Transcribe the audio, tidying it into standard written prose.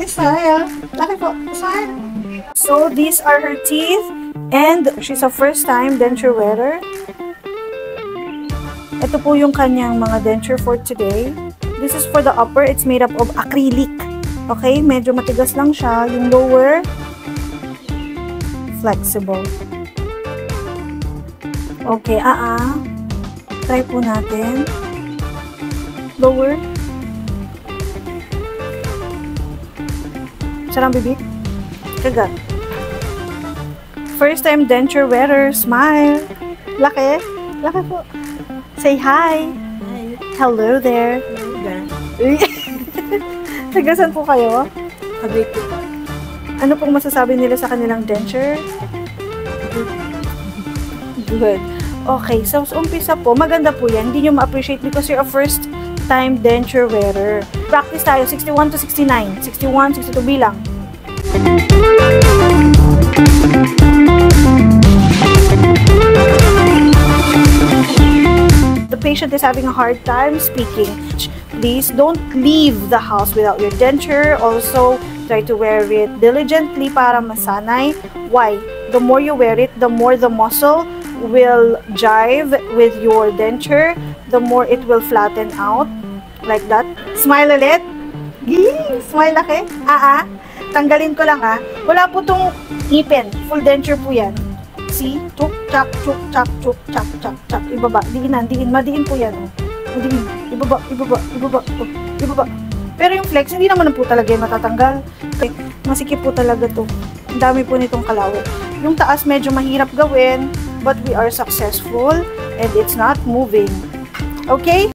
Smile. Laki po. Smile. So, these are her teeth. And she's a first-time denture wearer. Ito po yung kanyang mga denture for today. This is for the upper. It's made up of acrylic. Okay? Medyo matigas lang siya. Yung lower, flexible. Okay, try po natin. Lower. Sarang bibig. Kagat. First time denture wearer. Smile. Laki. Laki po. Say hi. Hi. Hello there. Tagasan po kayo? Kabit po. Ano pong masasabi nila sa kanilang denture? Good. Okay, so umpisa po, maganda po yan. Hindi nyo ma-appreciate because you're a first time denture wearer. Practice tayo, 61 to 69. 61, 62 bilang. The patient is having a hard time speaking. Please don't leave the house without your denture. Also, try to wear it diligently para masanay. Why? The more you wear it, the more the muscle will jive with your denture, the more it will flatten out. Like that. Smile ulit. Yee! Smile laki. Tanggalin ko lang Wala po tong ngipin. Full denture po yan. See? Chuk, chak, chuk, chak, chuk, chak, chak, chak. Ibaba. Diin. Madiin po yan. Madiin. Ibaba. Ibaba. Pero yung flex, hindi naman po talaga yung matatanggal. Okay. Masikip po talaga to. Ang dami po nitong kalawit. Yung taas medyo mahirap gawin, but we are successful and it's not moving. Okay?